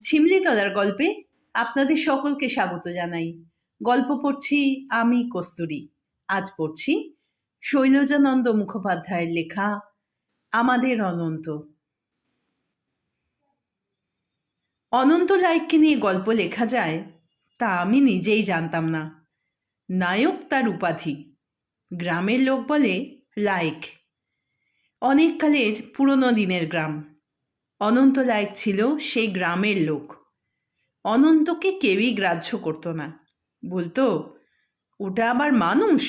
ঝিমলিতলার গল্পে আপনাদের সকলকে স্বাগত জানাই। গল্প পড়ছি আমি কস্তুরী। আজ পড়ছি শৈলজানন্দ মুখোপাধ্যায়ের লেখা আমাদের অনন্ত। অনন্ত লাইককে নিয়ে গল্প লেখা যায় তা আমি নিজেই জানতাম না। নায়ক তার উপাধি, গ্রামের লোক বলে লাইক। অনেককালের পুরনো দিনের গ্রাম। অনন্ত লাইক ছিল সেই গ্রামের লোক। অনন্তকে কেউই গ্রাহ্য করতো না, বলতো ওটা আবার মানুষ।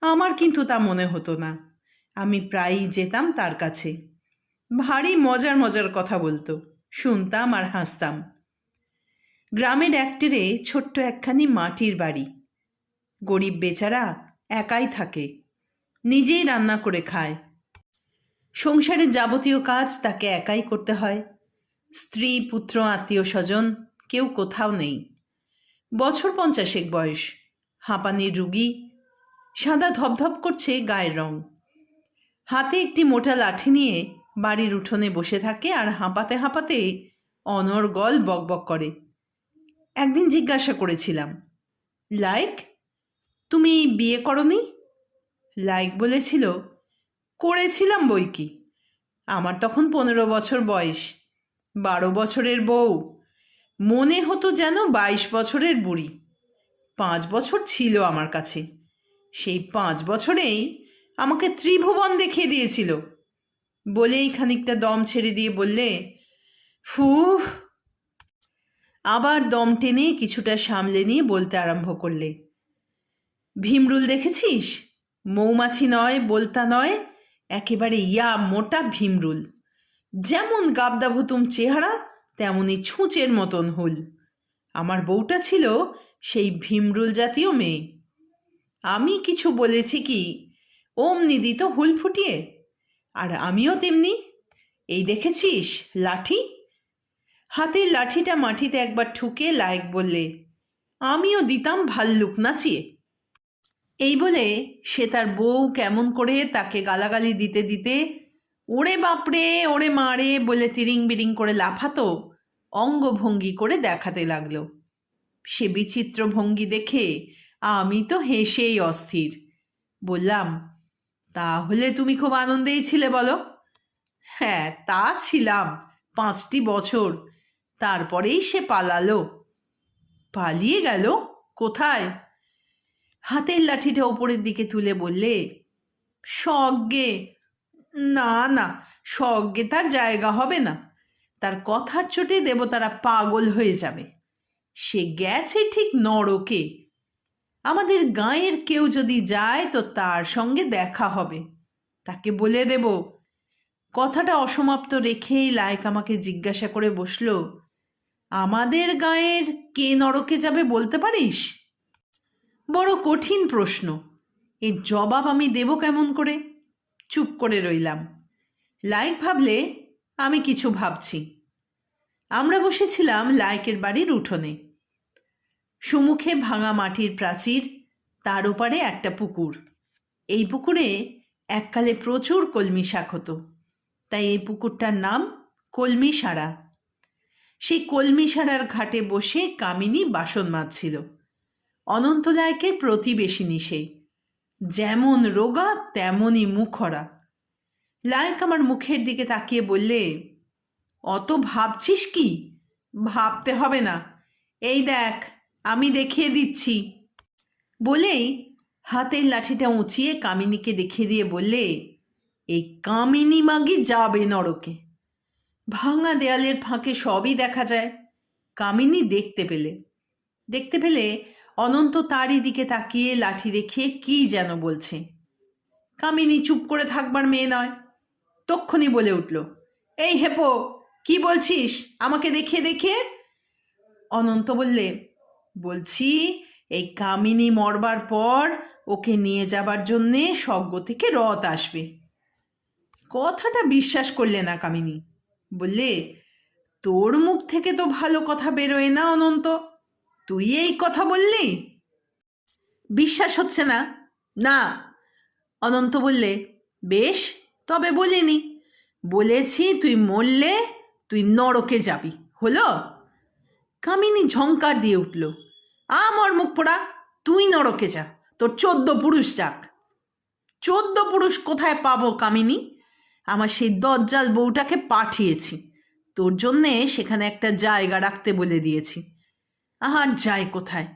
আমার কিন্তু তা মনে হতো না। আমি প্রায়ই যেতাম তার কাছে। ভারী মজার মজার কথা বলতো, শুনতাম আর হাসতাম। গ্রামের একটিরে ছোট্ট একখানি মাটির বাড়ি। গরিব বেচারা একাই থাকে, নিজেই রান্না করে খায়। সংসারের যাবতীয় কাজ তাকে একাই করতে হয়। স্ত্রী পুত্র আত্মীয় স্বজন কেউ কোথাও নেই। বছর 50 বয়স, হাঁপানির রুগী, সাদা ধপধপ করছে গায়ের রং। হাতে একটি মোটা লাঠি নিয়ে বাড়ির উঠোনে বসে থাকে আর হাঁপাতে হাঁপাতে অনর্গল বকবক করে। একদিন জিজ্ঞাসা করেছিলাম, লাইক, তুমি বিয়ে করনি? লাইক বলেছিল, করেছিলাম বই কি, আমার তখন 15 বছর বয়স। 12 বছরের বউ, মনে হতো যেন 22 বছরের বুড়ি। 5 বছর ছিল আমার কাছে। সেই 5 বছরেই আমাকে ত্রিভুবন দেখিয়ে দিয়েছিল। বলেই খানিকটা দম ছেড়ে দিয়ে বললে, ফু। আবার দম টেনে কিছুটা সামলে নিয়ে বলতে আরম্ভ করলে, ভীমরুল দেখেছিস? মৌমাছি নয়, বোলতা নয়, একেবারে ইয়া মোটা ভীমরুল। যেমন গাবদাভুতুম চেহারা, তেমনি ছুঁচের মতন হুল। আমার বউটা ছিল সেই ভীমরুল জাতীয় মেয়ে। আমি কিছু বলেছি কি, অমনি দিত হুল ফুটিয়ে। আর আমিও তেমনি। এই দেখেছিস লাঠি? হাতের লাঠিটা মাটিতে একবার ঠুকে লাইক বললে, আমিও দিতাম ভাল্লুক নাচিয়ে। এই বলে সে তার বউ কেমন করে তাকে গালাগালি দিতে দিতে ওরে বাপরে, ওরে মারে বলে তিরিং বিরিং করে লাফাতো, অঙ্গভঙ্গি করে দেখাতে লাগলো। সে বিচিত্র ভঙ্গি দেখে আমি তো হেসেই অস্থির। বললাম, তাহলে তুমি খুব আনন্দেই ছিলে বলো? হ্যাঁ, তা ছিলাম 5টি বছর। তারপরেই সে পালালো। পালিয়ে গেল? কোথায়? হাতের লাঠিটা ওপরের দিকে তুলে বললে, স্বর্গে। না না, স্বর্গে তার জায়গা হবে না। তার কথার চোটে দেবতারা পাগল হয়ে যাবে। সে গেছে ঠিক নরকে। আমাদের গাঁয়ের কেউ যদি যায় তো তার সঙ্গে দেখা হবে, তাকে বলে দেব। কথাটা অসমাপ্ত রেখেই লাইক আমাকে জিজ্ঞাসা করে বসল, আমাদের গাঁয়ের কে নরকে যাবে বলতে পারিস? বড় কঠিন প্রশ্ন। এর জবাব আমি দেব কেমন করে? চুপ করে রইলাম। লাইক ভাবলে আমি কিছু ভাবছি। আমরা বসেছিলাম লাইকের বাড়ির উঠোনে। সুমুখে ভাঙা মাটির প্রাচীর, তার ওপারে একটা পুকুর। এই পুকুরে এককালে প্রচুর কলমি শাক হতো, তাই এই পুকুরটার নাম কলমি সারা। সেই কলমি সারার ঘাটে বসে কামিনী বাসন মাজছিল। অনন্ত লাইকের প্রতিবেশিনী সে, যেমন রোগা তেমনই মুখরা। লাইক আমার মুখের দিকে তাকিয়ে বললে, অত ভাবছিস কি? ভাবতে হবে না, এই দেখ আমি দেখিয়ে দিচ্ছি। বলেই হাতের লাঠিটা উঁচিয়ে কামিনীকে দেখিয়ে দিয়ে বললে, এই কামিনী মাগি যাবে নরকে। ভাঙা দেয়ালের ফাঁকে সবই দেখা যায়। কামিনী দেখতে পেলে অনন্ত তারই দিকে তাকিয়ে লাঠি দেখিয়ে কি যেন বলছে। কামিনী চুপ করে থাকবার মেয়ে নয়, তক্ষুনি বলে উঠল, এই হেপো, কি বলছিস আমাকে দেখিয়ে দেখিয়ে? অনন্ত বলছি এই কামিনী মরবার পর ওকে নিয়ে যাবার জন্যে স্বর্গ থেকে রথ আসবে। কথাটা বিশ্বাস করলে না কামিনী। বললে, তোর মুখ থেকে তো ভালো কথা বেরোয় না অনন্ত, তুই এই কথা বললি? বিশ্বাস হচ্ছে না? না। অনন্ত বললে, বেশ, তবে বলিনি। বলেছি তুই মরলে তুই নরকে যাবি, হলো? কামিনী ঝংকার দিয়ে উঠল, আমার মুখ পোড়া, তুই নরকে যা, তোর 14 পুরুষ যাক। 14 পুরুষ কোথায় পাবো কামিনী? আমার সেই দজ্জাল বউটাকে পাঠিয়েছি, তোর জন্যে সেখানে একটা জায়গা রাখতে বলে দিয়েছি। আর যায় কোথায়?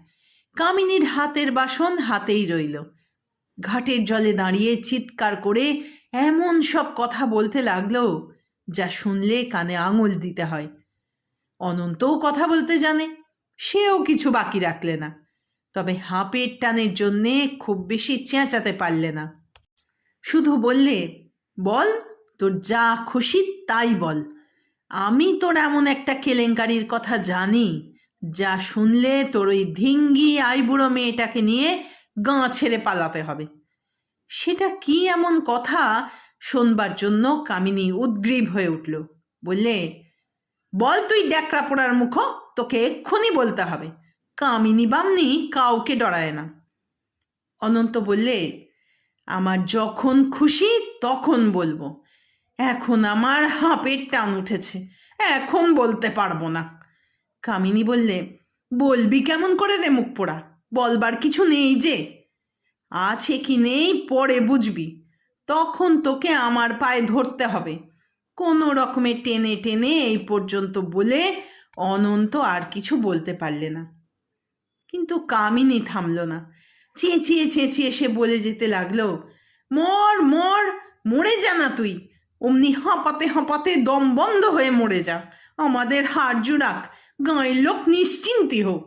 কামিনীর হাতের বাসন হাতেই রইল। ঘাটের জলে দাঁড়িয়ে চিৎকার করে এমন সব কথা বলতে লাগলো যা শুনলে কানে আঙুল দিতে হয়। অনন্তও কথা বলতে জানে, সেও কিছু বাকি রাখলে না, তবে হাঁপের টানের জন্যে খুব বেশি চেঁচাতে পারলে না। শুধু বললে, বল, তোর যা খুশি তাই বল। আমি তোর এমন একটা কেলেঙ্কারির কথা জানি যা শুনলে তোর ওই ধিঙ্গি আইবুড়ো মেয়েটাকে নিয়ে গাঁ ছেড়ে পালাতে হবে। সেটা কি এমন কথা শোনবার জন্য কামিনী উদ্গ্রীব হয়ে উঠল। বললে, বল তুই ড্যাকরা পোড়ার মুখ, তোকে এক্ষুনি বলতে হবে। কামিনী বামনি কাউকে ডরায় না। অনন্ত বললে, আমার যখন খুশি তখন বলবো, এখন আমার হাঁপের টান উঠেছে, এখন বলতে পারবো না। কামিনী বললে, বলবি কেমন করে রে মুখ পোড়া? বলবার কিছু নেই যে, আছে কি নেই পরে বুঝবি, তখন তোকে আমার পায়ে ধরতে হবে। কোনো রকমে টেনে টেনে এই পর্যন্ত বলে অনন্ত আর কিছু বলতে পারলে না। কিন্তু কামিনী থামল না। চেঁচিয়ে চেঁচিয়ে সে বলে যেতে লাগলো, মর মর, মরে যা না তুই, অমনি হাঁপাতে হাঁপাতে দম বন্ধ হয়ে মরে যা, আমাদের হাড় জুড়াক, গাঁয়ের লোক নিশ্চিন্তি হোক।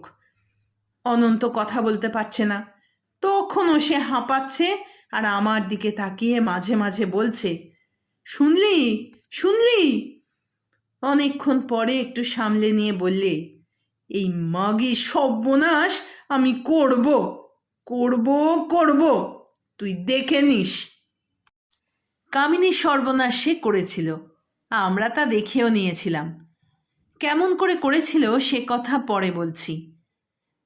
অনন্ত কথা বলতে পারছে না, তখনও সে হাঁপাচ্ছে আর আমার দিকে তাকিয়ে মাঝে মাঝে বলছে, শুনলি শুনলি? অনেকক্ষণ পরে একটু সামলে নিয়ে বললে, এই মাগি সর্বনাশ আমি করব করব করব, তুই দেখে নিস। কামিনী সর্বনাশ সে করেছিল, আমরা তা দেখেও নিয়েছিলাম। কেমন করে করেছিল সে কথা পরে বলছি।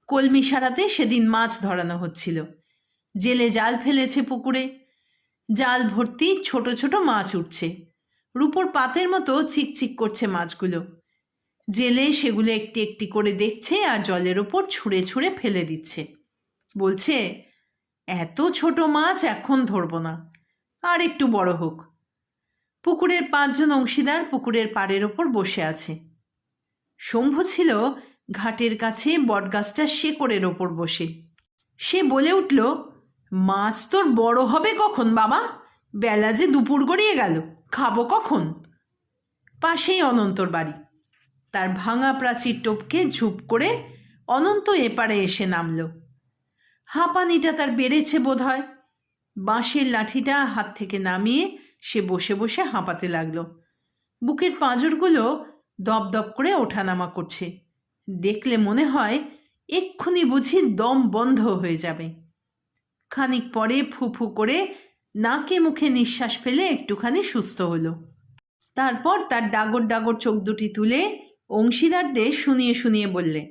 কলমি সারাতে সেদিন মাছ ধরানো হচ্ছিল। জেলে জাল ফেলেছে পুকুরে, জাল ভর্তি ছোট ছোট মাছ উঠছে, রূপোর পাতের মতো চিকচিক করছে মাছগুলো। জেলে সেগুলো একটি একটি করে দেখছে আর জলের ওপর ছুঁড়ে ছুঁড়ে ফেলে দিচ্ছে। বলছে, এত ছোট মাছ এখন ধরবো না, আর একটু বড় হোক। পুকুরের 5 জন অংশীদার পুকুরের পাড়ের ওপর বসে আছে। শম্ভু ছিল ঘাটের কাছে বটগাছটার শেকড়ের ওপর বসে। সে বলে উঠল, মাছ তোর বড় হবে কখন বাবা? বেলা যে দুপুর গড়িয়ে গেল, খাবো কখন? পাশেই অনন্তর বাড়ি। তার ভাঙা প্রাচীর টপকে ঝুপ করে অনন্ত এপারে এসে নামল। হাঁপানিটা তার বেড়েছে বোধ হয়। বাঁশের লাঠিটা হাত থেকে নামিয়ে সে বসে বসে হাঁপাতে লাগলো। বুকের পাঁজরগুলো দপদপ করে ওঠানামা করছে। দেখলে মনে হয় এক্ষুনি বুঝি দম বন্ধ হয়ে যাবে। খানিক পরে ফুফু করে নাকে মুখে নিঃশ্বাস ফেলে একটুখানি সুস্থ হলো। তারপর তার ডাগর ডাগর চোখ দুটি তুলে অংশীদারদের শুনিয়ে শুনিয়ে বললে,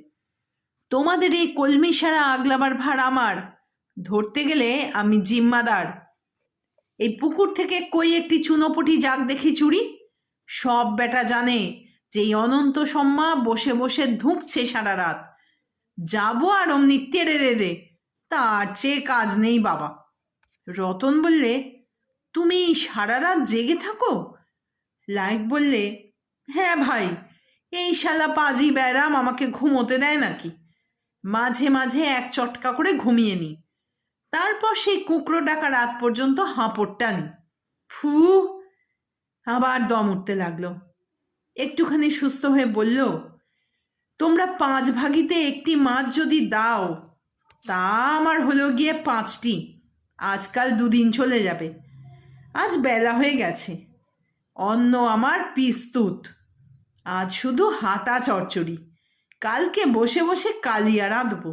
তোমাদের এই কলমি সারা আগলাবার ভার আমার, ধরতে গেলে আমি জিম্মাদার। এই পুকুর থেকে কই একটি চুনোপুটি যাক দেখি চুরি। সব বেটা জানে যে এই অনন্ত সম্মা বসে বসে ধুঁকছে সারা রাত। যাবো আর অমনি তেড়ে রে, তার চেয়ে কাজ নেই বাবা। রতন বললে, তুমি সারা রাত জেগে থাকো? লাইক বললে, হ্যাঁ ভাই, এই শালা পাজি ব্যারাম আমাকে ঘুমোতে দেয় নাকি? মাঝে মাঝে এক চটকা করে ঘুমিয়ে নি, তারপর সেই কুকরো ডাকা রাত পর্যন্ত হাঁপড় টানি। ফু, আবার দম উঠতে লাগলো। একটুখানি সুস্থ হয়ে বলল, তোমরা 5 ভাগিতে একটি মাছ যদি দাও, তা আমার হলো গিয়ে 5টি। আজকাল 2 দিন চলে যাবে। আজ বেলা হয়ে গেছে, অন্ন আমার পিস্তুত, আজ শুধু হাতা চচ্চড়ি, কালকে বসে বসে কালিয়া রাঁধব।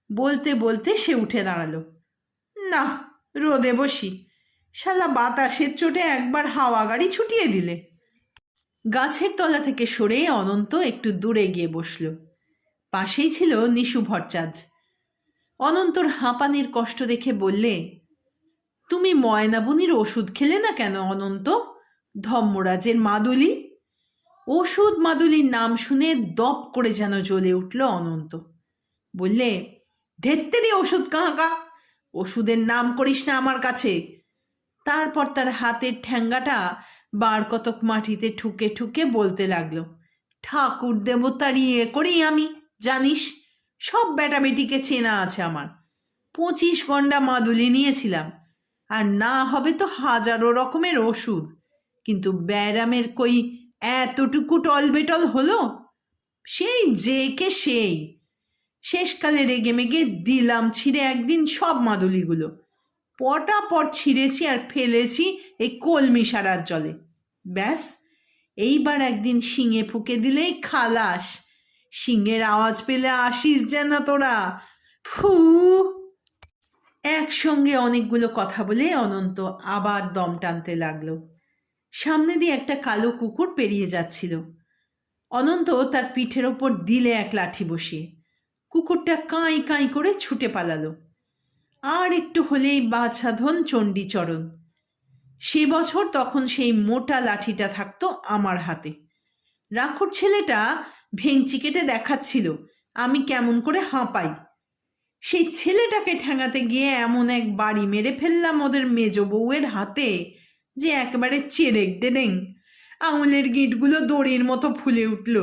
বলতে বলতে সে উঠে দাঁড়ালো। না, রোদে বসি, শালা বাতাসের চোটে একবার হাওয়া গাড়ি ছুটিয়ে দিলে। গাছের তলা থেকে সরে অনন্ত একটু দূরে গিয়ে বসল। পাশেই ছিল নিশু ভট্টাচ। অনন্তর হাঁপানির কষ্ট দেখে বললে, তুমি ময়নাবুনির ওষুধ খেলে না কেন অনন্ত? ধম্মরাজের মাদুলি। ওষুধ মাদুলির নাম শুনে দপ করে যেন জ্বলে উঠল অনন্ত। বললে, ধেত্তেরি ওষুধ কাঁকা, ওষুধের নাম করিস না আমার কাছে। তারপর তার হাতের ঠ্যাঙ্গাটা বার কতক মাটিতে ঠুকে ঠুকে বলতে লাগলো, ঠাকুর দেবতার ইয়ে করি আমি, জানিস, সব বেটাবেটিকে চেনা আছে আমার। 25 গন্ডা মাদুলি নিয়েছিলাম, আর না হবে তো হাজারো রকমের ওষুধ, কিন্তু ব্যারামের কই এতটুকু টলবেটল হলো? সেই যে কে সেই। শেষকালে রেগে মেগে দিলাম ছিঁড়ে একদিন সব মাদুলিগুলো। পটাপট ছিঁড়েছি আর ফেলেছি এই কলমি সারার জলে। ব্যাস, এইবার একদিন শিঙে ফুঁকে দিলেই খালাস। শিঙের আওয়াজ পেলে আসিস যেন তোরা। ফু। একসঙ্গে অনেকগুলো কথা বলে অনন্ত আবার দম টানতে লাগলো। সামনে দিয়ে একটা কালো কুকুর পেরিয়ে যাচ্ছিল। অনন্ত তার পিঠের ওপর দিলে এক লাঠি বসিয়ে। কুকুরটা কাঁই কাঁই করে ছুটে পালালো। আর একটু হলেই বাছাধন চণ্ডীচরণ। সে বছর তখন সেই মোটা লাঠিটা থাকতো আমার হাতে। রাখুর ছেলেটা ভেঙচি কেটে দেখাচ্ছিল আমি কেমন করে হাঁপাই। সেই ছেলেটাকে ঠেঙাতে গিয়ে এমন এক বাড়ি মেরে ফেললাম ওদের মেজ বউয়ের হাতে যে একেবারে চেরেক ডেরেং, আঙুলের গিঁটগুলো দড়ির মতো ফুলে উঠল।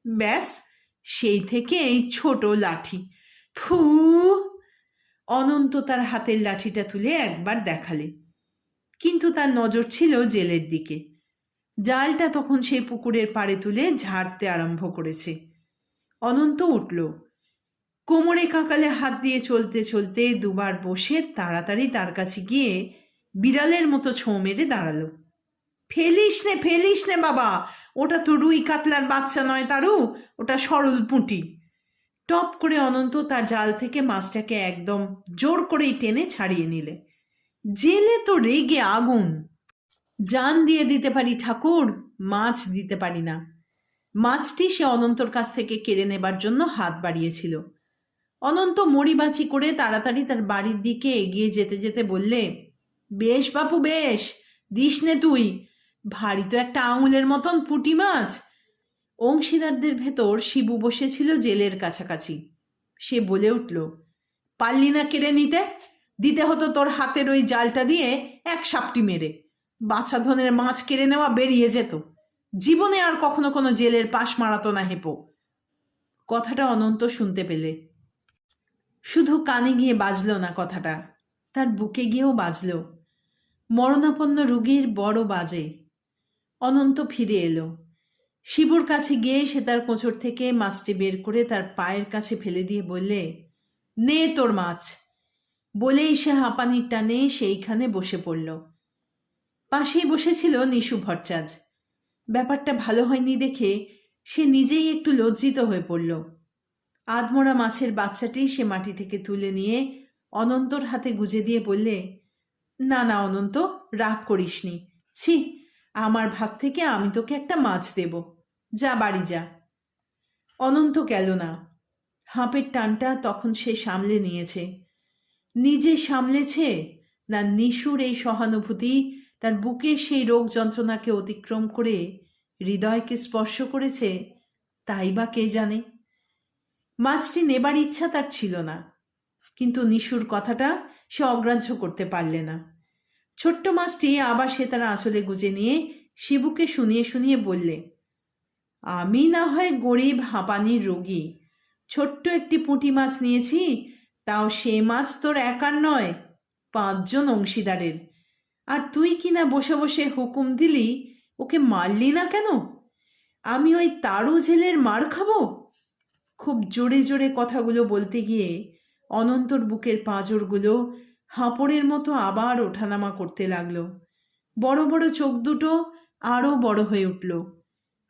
ব্যাস, সেই থেকে এই ছোট লাঠি। ফু। অনন্ত তার হাতের লাঠিটা তুলে একবার দেখালে, কিন্তু তার নজর ছিল জেলের দিকে। জালটা তখন সেই পুকুরের পাড়ে তুলে ঝাড়তে আরম্ভ করেছে। অনন্ত উঠল, কোমরে কাঁকালে হাত দিয়ে চলতে চলতে দুবার বসে তাড়াতাড়ি তার কাছে গিয়ে বিড়ালের মতো ছোঁ মেরে দাঁড়ালো। ফেলিস নে বাবা, ওটা তো রুই কাতলার বাচ্চা নয় তারু, ওটা সরল পুঁটি। টপ করে অনন্ত তার জাল থেকে মাছটাকে একদম জোর করেই টেনে ছাড়িয়ে নিলে। জেলে তো রেগে আগুন। জান দিয়ে দিতে পারি ঠাকুর, মাছ দিতে পারি না। মাছটি সে অনন্তর কাছ থেকে কেড়ে নেবার জন্য হাত বাড়িয়েছিল। অনন্ত মরিবাচি করে তাড়াতাড়ি তার বাড়ির দিকে এগিয়ে যেতে যেতে বললে, বেশ বাপু বেশ, দিস নে তুই, ভারী তো একটা আঙুলের মতন পুঁটি মাছ। অংশীদারদের ভেতর শিবু বসেছিল জেলের কাছাকাছি। সে বলে উঠল, পারলি না কেড়ে নিতে? দিতে হতো তোর হাতের ওই জালটা দিয়ে এক সাপটি মেরে, বাছাধনের মাছ কেড়ে নেওয়া বেরিয়ে যেত। জীবনে আর কখনো কোনো জেলের পাশ মারাতো না হেপো। কথাটা অনন্ত শুনতে পেলে। শুধু কানে গিয়ে বাজল না কথাটা, তার বুকে গিয়েও বাজল। মরণাপন্ন রোগীর বড় বাজে। অনন্ত ফিরে এলো। শিবুর কাছে গিয়ে সে তার কোঁচড় থেকে মাছটি বের করে তার পায়ের কাছে ফেলে দিয়ে বললে, নে তোর মাছ। বলেই সে হাঁপানির টানে সেইখানে বসে পড়ল। পাশেই বসেছিল নিশু ভট্টাচার্য। ব্যাপারটা ভালো হয়নি দেখে সে নিজেই একটু লজ্জিত হয়ে পড়ল। আধমরা মাছের বাচ্চাটি সে মাটি থেকে তুলে নিয়ে অনন্তর হাতে গুজে দিয়ে বললে, না না অনন্ত, রাগ করিসনি। ছি, আমার ভাগ থেকে আমি তোকে একটা মাছ দেব, যা বাড়ি যা। অনন্ত গেল না। হাঁপের টানটা তখন সে সামলে নিয়েছে। নিজে সামলেছে না নিশুর এই সহানুভূতি তার বুকের সেই রোগ যন্ত্রণাকে অতিক্রম করে হৃদয়কে স্পর্শ করেছে, তাই বা কে জানে। মাছটি নেবার ইচ্ছা তার ছিল না, কিন্তু নিশুর কথাটা সে অগ্রাহ্য করতে পারলে না। ছোট্ট মাছটি আবার সে তার আঁচলে গুজে নিয়ে শিবুকে শুনিয়ে শুনিয়ে বললে, আমি না হয় গরিব হাঁপানির রোগী, ছোট্ট একটি পুঁটি মাছ নিয়েছি, তাও সে মাছ তোর একার নয়, 5 জন অংশীদারের। আর তুই কিনা বসে বসে হুকুম দিলি, ওকে মারলি না কেন? আমি ওই তারু জেলের মার খাবো? খুব জোরে জোরে কথাগুলো বলতে গিয়ে অনন্তর বুকের পাঁজরগুলো হাঁপড়ের মতো আবার ওঠানামা করতে লাগলো। বড় বড় চোখ দুটো আরও বড় হয়ে উঠল,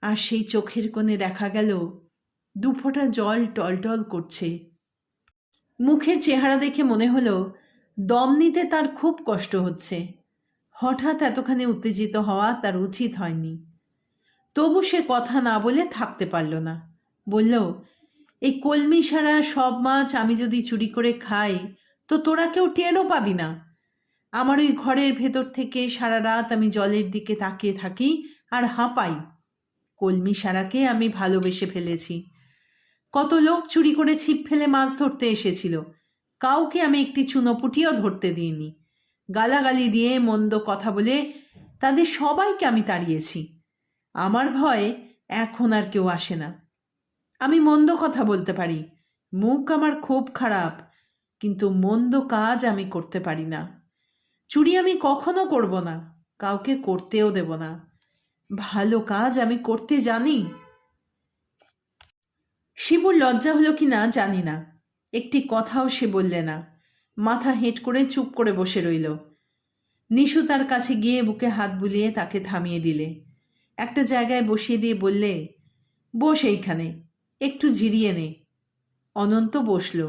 আর সেই চোখের কোণে দেখা গেল 2 ফোঁটা জল টলটল করছে। মুখের চেহারা দেখে মনে হলো দম নিতে তার খুব কষ্ট হচ্ছে। হঠাৎ এতখানি উত্তেজিত হওয়া তার উচিত হয়নি। তবু সে কথা না বলে থাকতে পারল না। বলল, এই কলমি সারা সব মাছ আমি যদি চুরি করে খাই তো তোরা কেউ টেরও পাবি না। আমার ওই ঘরের ভেতর থেকে সারা রাত আমি জলের দিকে তাকিয়ে থাকি আর হাঁপাই। কলমি সারাকে আমি ভালোবেসে ফেলেছি। কত লোক চুরি করে ছিপ ফেলে মাছ ধরতে এসেছিল, কাউকে আমি একটি চুনোপুটিও ধরতে দিইনি। গালাগালি দিয়ে মন্দ কথা বলে তাদের সবাইকে আমি তাড়িয়েছি। আমার ভয় এখন আর কেউ আসে না। আমি মন্দ কথা বলতে পারি, মুখ আমার খুব খারাপ, কিন্তু মন্দ কাজ আমি করতে পারি না। চুরি আমি কখনো করব না, কাউকে করতেও দেব না। ভালো কাজ আমি করতে জানি। শিবুর লজ্জা হলো কি না জানি না, একটি কথাও সে বললে না, মাথা হেঁট করে চুপ করে বসে রইল। নিশু তার কাছে গিয়ে বুকে হাত বুলিয়ে তাকে থামিয়ে দিলে, একটা জায়গায় বসিয়ে দিয়ে বললে, বস এইখানে, একটু জিরিয়ে নে। অনন্ত বসল।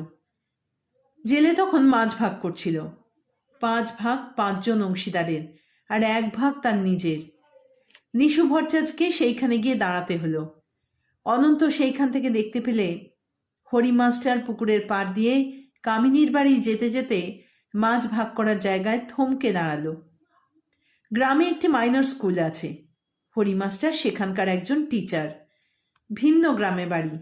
জেলে তখন মাছ ভাগ করছিল, 5 ভাগ 5 জন অংশীদারের, আর 1 ভাগ তার নিজের। নিশু ভট্টাচার্যকে সেইখানে গিয়ে দাঁড়াতে হলো। অনন্ত সেইখান থেকে দেখতে পেলে হরি মাস্টার পুকুরের পাড় দিয়ে কামিনীর বাড়ি যেতে যেতে মাছ ভাগ করার জায়গায় থমকে দাঁড়ালো। গ্রামে একটি মাইনর স্কুল আছে, হরি মাস্টার সেখানকার একজন টিচার। ভিন্ন গ্রামে বাড়ি,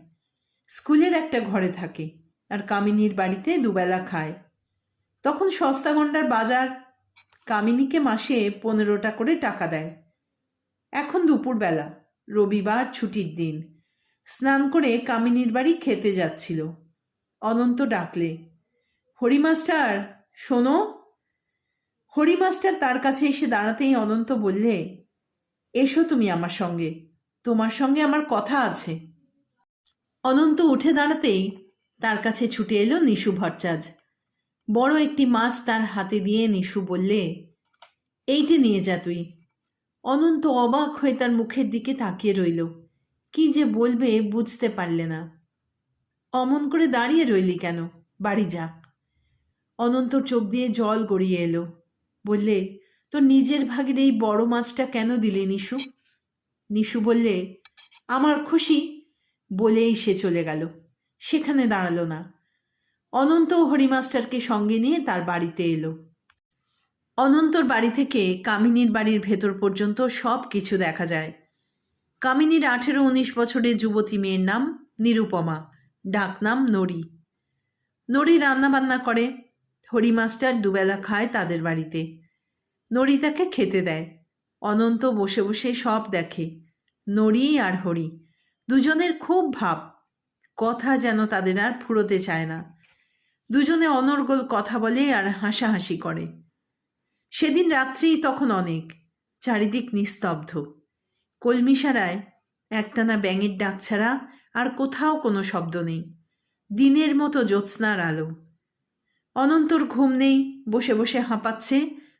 স্কুলের একটা ঘরে থাকে, আর কামিনীর বাড়িতে দুবেলা খায়। তখন সস্তা গন্ডার বাজার কামিনীকে মাসে 15টা করে টাকা দেয়। এখন দুপুরবেলা, রবিবার, ছুটির দিন। স্নান করে কামিনীর বাড়ি খেতে যাচ্ছিল। অনন্ত ডাকলে, হরি মাস্টার শোনো। হরি মাস্টার তার কাছে এসে দাঁড়াতেই অনন্ত বললে, এসো তুমি আমার সঙ্গে, তোমার সঙ্গে আমার কথা আছে। অনন্ত উঠে দাঁড়াতেই তার কাছে ছুটে এলো নিশু ভট্টাচার্য। বড় একটি মাছ তার হাতে দিয়ে নিশু বললে, এইটি নিয়ে যা তুই। অনন্ত অবাক হয়ে তার মুখের দিকে তাকিয়ে রইল, কি যে বলবে বুঝতে পারলে না। অমন করে দাঁড়িয়ে রইলি কেন, বাড়ি যা। অনন্ত চোখ দিয়ে জল গড়িয়ে এলো। বললে, তোর নিজের ভাগের এই বড় মাছটা কেন দিলে নিশু? নিশু বললে, আমার খুশি, বলেই সে চলে গেল, সেখানে দাঁড়ালো না। অনন্ত হরি মাস্টারকে সঙ্গে নিয়ে তার বাড়িতে এলো। অনন্তর বাড়ি থেকে কামিনীর বাড়ির ভেতর পর্যন্ত সব কিছু দেখা যায়। কামিনীর 18-19 বছরের যুবতী মেয়ের নাম নিরুপমা, ডাকনাম নড়ি। নড়ি রান্নাবান্না করে, হরি মাস্টার দুবেলা খায় তাদের বাড়িতে। নড়ি তাকে খেতে দেয়। অনন্ত বসে বসে সব দেখে। নড়ি আর হরি দুজনের খুব ভাব, কথা যেন তাদের আর ফুরোতে চায় না। দুজনে অনর্গল কথা বলে আর হাসাহাসি করে। সেদিন রাত্রি তখন অনেক, চারিদিক নিস্তব্ধ। কলমিশারায় একটানা ব্যাঙের ডাক ছাড়া আর কোথাও কোনো শব্দ নেই। দিনের মতো জ্যোৎস্নার আলো। অনন্তর ঘুম নেই, বসে বসে হাঁপাচ্ছে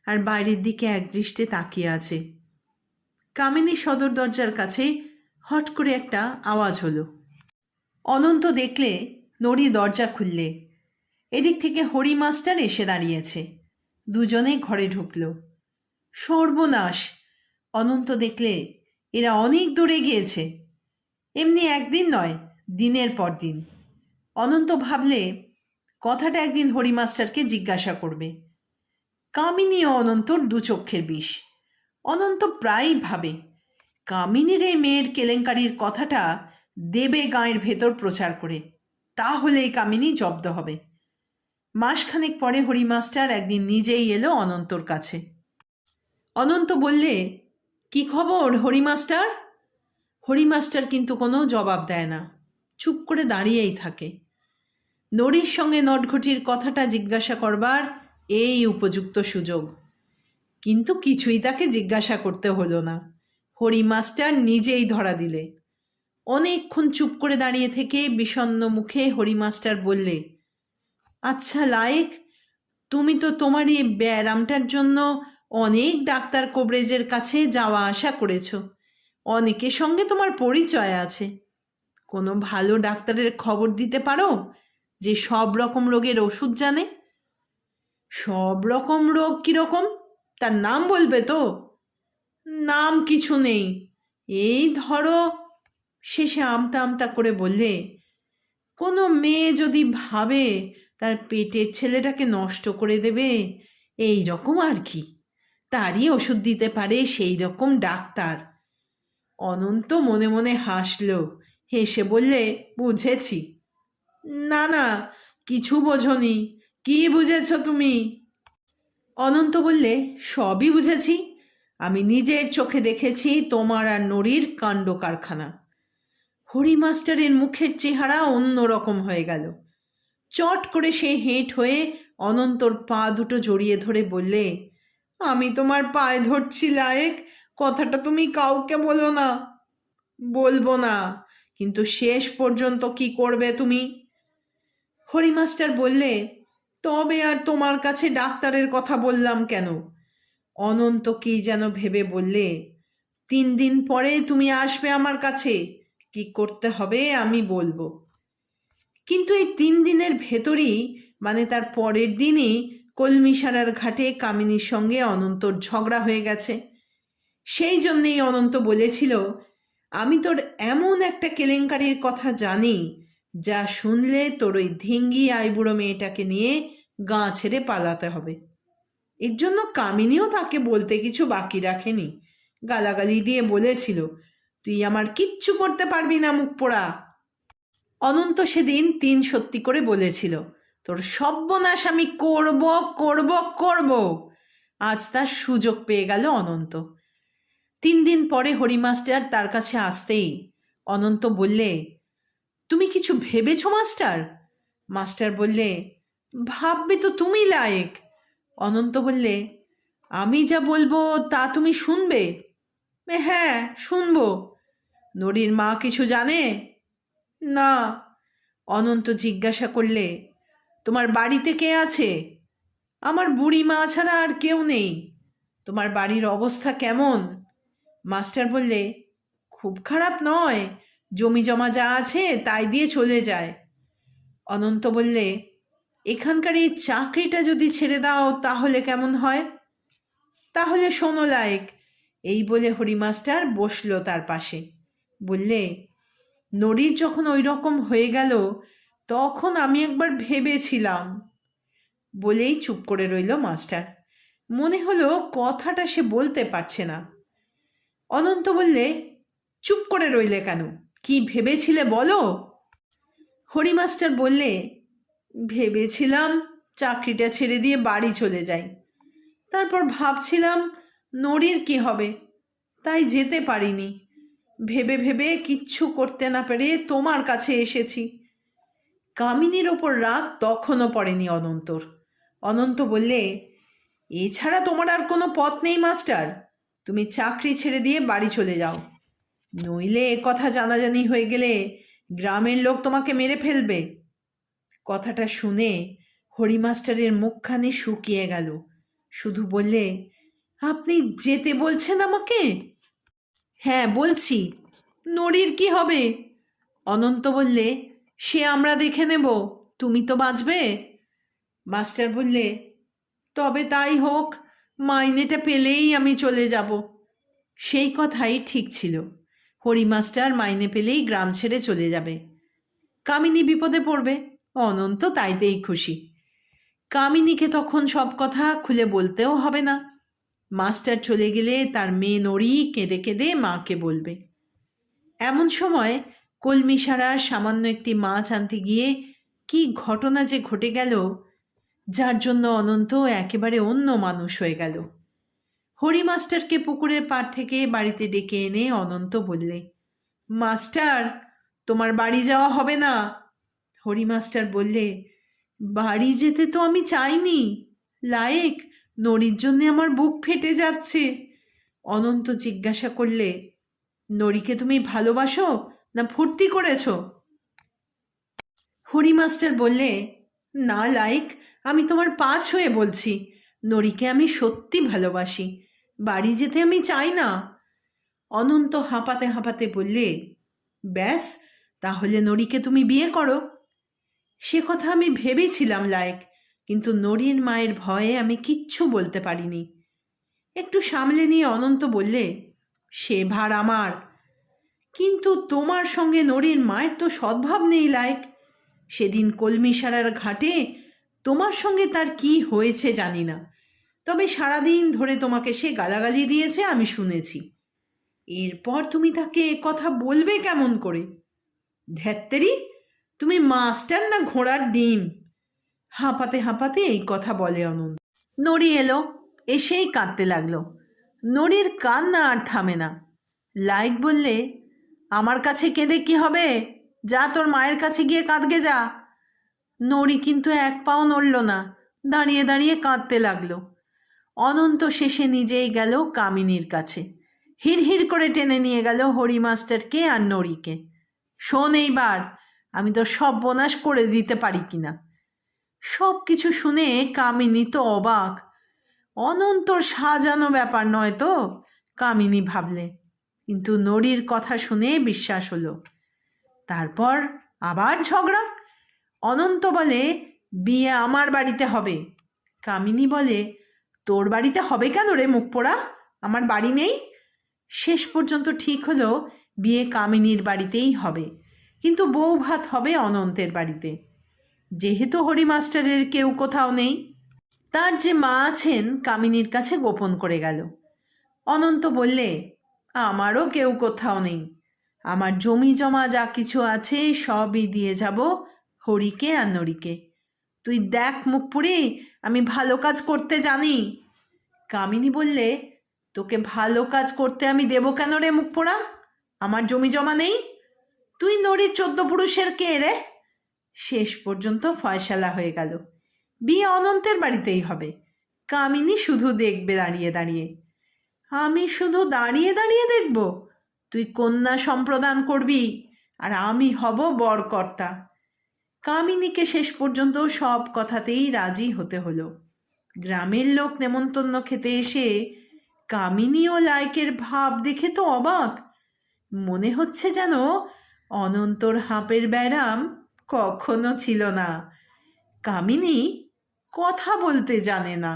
আর বাইরের দিকে একদৃষ্টে তাকিয়ে আছে। কামিনী সদর দরজার কাছে হট করে একটা আওয়াজ হলো। অনন্ত দেখলে নড়ি দরজা খুললে। এদিক থেকে হরি মাস্টার এসে দাঁড়িয়েছে। দুজনে ঘরে ঢুকল। সর্বনাশ! অনন্ত দেখলে এরা অনেক দূরে গিয়েছে। এমনি একদিন নয়, দিনের পর দিন। অনন্ত ভাবলে কথাটা একদিন হরি মাস্টারকে জিজ্ঞাসা করবে। কামিনী ও অনন্তর দুচক্ষের বিষ। অনন্ত প্রায়ই ভাবে কামিনীর এই মেয়ের কেলেঙ্কারির কথাটা দেবে গাঁয়ের ভেতর প্রচার করে, তাহলেই কামিনী জব্দ হবে। মাসখানেক পরে হরি মাস্টার একদিন নিজেই এলো অনন্তর কাছে। অনন্ত বললে, কি খবর হরি মাস্টার? হরি মাস্টার কিন্তু কোনো জবাব দেয় না, চুপ করে দাঁড়িয়েই থাকে। নড়ির সঙ্গে নটঘটির কথাটা জিজ্ঞাসা করবার এই উপযুক্ত সুযোগ, কিন্তু কিছুই তাকে জিজ্ঞাসা করতে হলো না। হরি মাস্টার নিজেই ধরা দিলে। অনেকক্ষণ চুপ করে দাঁড়িয়ে থেকে বিষণ্ণ মুখে হরি মাস্টার বললে, আচ্ছা লায়েক, তুমি তো তোমার এই ব্যায়ামটার জন্য অনেক ডাক্তার কবরেজের কাছে যাওয়া আসা করেছ, অনেকের সঙ্গে তোমার পরিচয় আছে। কোনো ভালো ডাক্তারের খবর দিতে পারো যে সব রকম রোগের ওষুধ জানে? সব রকম রোগ কীরকম, তার নাম বলবে তো? নাম কিছু নেই, এই ধরো। শেষে আমতা আমতা করে বললে, কোনো মেয়ে যদি ভাবে তার পেটের ছেলেটাকে নষ্ট করে দেবে, এই রকম আর কি, তারই ওষুধ দিতে পারে সেই রকম ডাক্তার। অনন্ত মনে মনে হাসল, হেসে বললে, বুঝেছি। না না, কিছু বোঝনি। কি বুঝেছ তুমি? অনন্ত বললে, সবই বুঝেছি। আমি নিজের চোখে দেখেছি তোমার আর নড়ির কাণ্ড কারখানা। হরি মাস্টারের মুখের চেহারা অন্যরকম হয়ে গেল। চট করে সে হেঁট হয়ে অনন্তর পা দুটো জড়িয়ে ধরে বললে, আমি তোমার পায়ে ধরছি লায়েক, কথাটা তুমি কাউকে বলো না। বলবো না, কিন্তু শেষ পর্যন্ত কি করবে তুমি? হরি মাস্টার বললে, তবে আর তোমার কাছে ডাক্তারের কথা বললাম কেন? অনন্ত কি যেন ভেবে বললে, 3 দিন পরে তুমি আসবে আমার কাছে, কি করতে হবে আমি বলবো। কিন্তু এই 3 দিনের ভেতরই, মানে তার পরের দিনই, কলমিসারার ঘাটে কামিনীর সঙ্গে অনন্তর ঝগড়া হয়ে গেছে। সেই জন্যেই অনন্ত বলেছিল, আমি তোর এমন একটা কেলেঙ্কারির কথা জানি, যা শুনলে তোর ওই ধিঙ্গি আইবুড়ো মেয়েটাকে নিয়ে গাঁ ছেড়ে পালাতে হবে। এর জন্য কামিনীও তাকে বলতে কিছু বাকি রাখেনি, গালাগালি দিয়ে বলেছিল, তুই আমার কিচ্ছু করতে পারবি না, মুখ পোড়া। অনন্ত সেদিন 3 সত্যি করে বলেছিল, তোর সর্বনাশ আমি করব করব করব। আজ তার সুযোগ পেয়ে গেল অনন্ত। 3 দিন পরে হরিমাস্টার তার কাছে আসতেই অনন্ত বললে, তুমি কিছু ভেবেছ মাস্টার? মাস্টার বললে, ভাববে তো তুমি লায়েক। অনন্ত বললে, আমি যা বলবো তা তুমি শুনবে? হ্যাঁ, শুনবো। নড়ির মা কিছু জানে? না। অনন্ত জিজ্ঞাসা করলে, তোমার বাড়িতে কে আছে? আমার বুড়ি মা ছাড়া আর কেউ নেই। তোমার বাড়ির অবস্থা কেমন? মাস্টার বললে, খুব খারাপ নয়, জমি জমা যা আছে তাই দিয়ে চলে যায়। অনন্ত বললে, এখানকার এই চাকরিটা যদি ছেড়ে দাও তাহলে কেমন হয়? তাহলে শোনো লায়েক। এই বলে হরিমাস্টার বসলো তার পাশে। বললে, নড়ির যখন ওই রকম হয়ে গেল তখন আমি একবার ভেবেছিলাম। বলেই চুপ করে রইল মাস্টার। মনে হলো কথাটা সে বলতে পারছে না। অনন্ত বললে, চুপ করে রইলে কেন? কি ভেবেছিলে বলো? হরিমাস্টার বললে, ভেবেছিলাম চাকরিটা ছেড়ে দিয়ে বাড়ি চলে যাই। তারপর ভাবছিলাম নড়ির কি হবে, তাই যেতে পারিনি। ভেবে ভেবে কিচ্ছু করতে না পেরে তোমার কাছে এসেছি। কামিনীর ওপর রাগ তখনও পড়েনি অনন্তর। অনন্ত বললে, এছাড়া তোমার আর কোনো পথ নেই মাস্টার। তুমি চাকরি ছেড়ে দিয়ে বাড়ি চলে যাও, নইলে এ কথা জানাজানি হয়ে গেলে গ্রামের লোক তোমাকে মেরে ফেলবে। কথাটা শুনে হরিমাস্টারের মুখখানি শুকিয়ে গেল। শুধু বললে, আপনি যেতে বলছেন আমাকে? হ্যাঁ বলছি। নড়ির কি হবে? অনন্ত বললে, সে আমরা দেখে নেব, তুমি তো বাঁচবে। মাস্টার বললে, তবে তাই হোক, মাইনেটা পেলেই আমি চলে যাব। সেই কথাই ঠিক ছিল। হরিমাস্টার মাইনে পেলেই গ্রাম ছেড়ে চলে যাবে। কামিনী বিপদে পড়বে, অনন্ত তাইতেই খুশি। কামিনীকে তখন সব কথা খুলে বলতেও হবে না। মাস্টার চলে গেলে তার মেয়ে নড়ি কেঁদে কেঁদে মাকে বলবে। এমন সময় কলমিসারার সামান্য একটি মাছ আনতে গিয়ে কি ঘটনা যে ঘটে গেল, যার জন্য অনন্ত একেবারে অন্য মানুষ হয়ে গেল। হরি মাস্টারকে পুকুরের পাড় থেকে বাড়িতে ডেকে এনে অনন্ত বললে, মাস্টার, তোমার বাড়ি যাওয়া হবে না। হরি মাস্টার বললে, বাড়ি যেতে তো আমি চাইনি লায়েক, নড়ির জন্যে আমার বুক ফেটে যাচ্ছে। অনন্ত জিজ্ঞাসা করলে, নড়িকে তুমি ভালোবাসো না ফুর্তি করেছ? হরি মাস্টার বললে, না লায়েক, আমি তোমার পা ছুঁয়ে বলছি, নড়িকে আমি সত্যি ভালোবাসি, বাড়ি যেতে আমি চাই না। অনন্ত হাঁপাতে হাঁপাতে বললে, ব্যাস, তাহলে নড়িকে তুমি বিয়ে করো। সে কথা আমি ভেবেছিলাম লায়েক, কিন্তু নড়ির মায়ের ভয়ে আমি কিচ্ছু বলতে পারিনি। একটু সামলে নিয়ে অনন্ত বললে, সে ভার আমার। কিন্তু তোমার সঙ্গে নড়ির মায়ের তো সদ্ভাব নেই লায়েক। সেদিন কলমিসারার ঘাটে তোমার সঙ্গে তার কি হয়েছে জানি না, তবে সারাদিন ধরে তোমাকে সে গালাগালি দিয়েছে আমি শুনেছি। এরপর তুমি তাকে এ কথা বলবে কেমন করে? ধ্যাত্তেরি, তুমি মাস্টার না ঘোড়ার ডিম? হাঁপাতে হাঁপাতে এই কথা বলে অনন্ত। নড়ি এলো, এসেই কাঁদতে লাগলো। নড়ির কান্না আর থামে না। লাইক বললে, আমার কাছে কেঁদে কি হবে? যা তোর মায়ের কাছে গিয়ে কাঁদগে যা। নড়ি কিন্তু এক পাও নড়ল না, দাঁড়িয়ে দাঁড়িয়ে কাঁদতে লাগলো। অনন্ত শেষে নিজেই গেল কামিনীর কাছে, হিড়হিড় করে টেনে নিয়ে গেল হরি মাস্টারকে আর নড়িকে। শোন, এইবার আমি তো সব বোনাস করে দিতে পারি কিনা। সব কিছু শুনে কামিনী তো অবাক। অনন্তর সাজানো ব্যাপার নয় তো, কামিনী ভাবলে, কিন্তু নড়ির কথা শুনে বিশ্বাস হলো। তারপর আবার ঝগড়া। অনন্ত বলে, বিয়ে আমার বাড়িতে হবে। কামিনী বলে, তোর বাড়িতে হবে কেন রে মুখ পোড়া? আমার বাড়ি নেই? শেষ পর্যন্ত ঠিক হলো বিয়ে কামিনীর বাড়িতেই হবে, কিন্তু বউ ভাত হবে অনন্তের বাড়িতে। যেহেতু হরি মাস্টারের কেউ কোথাও নেই, তার যে মা আছেন কামিনীর কাছে গোপন করে গেল। অনন্ত বললে, আমারও কেউ কোথাও নেই। আমার জমি জমা যা কিছু আছে সবই দিয়ে যাব হরিকে আর নড়িকে। তুই দেখ মুখ পুড়ি, আমি ভালো কাজ করতে জানি। কামিনী বললে, তোকে ভালো কাজ করতে আমি দেবো কেন রে মুখ পোড়া? আমার জমি জমা নেই? তুই নড়ির 14 পুরুষের কে রে? শেষ পর্যন্ত ফয়সালা হয়ে গেল, বিয়ে অনন্তের বাড়িতেই হবে। কামিনী শুধু দেখবে দাঁড়িয়ে দাঁড়িয়ে। আমি শুধু দাঁড়িয়ে দাঁড়িয়ে দেখব? তুই কন্যা সম্প্রদান করবি আর আমি হব বরকর্তা। কামিনীকে শেষ পর্যন্ত সব কথাতেই রাজি হতে হলো। গ্রামের লোক নেমন্তন্ন খেতে এসে কামিনী ও লাইকের ভাব দেখে তো অবাক। মনে হচ্ছে যেন অনন্তর হাঁপের ব্যারাম কখনো ছিল না। কামিনী কথা বলতে জানে না।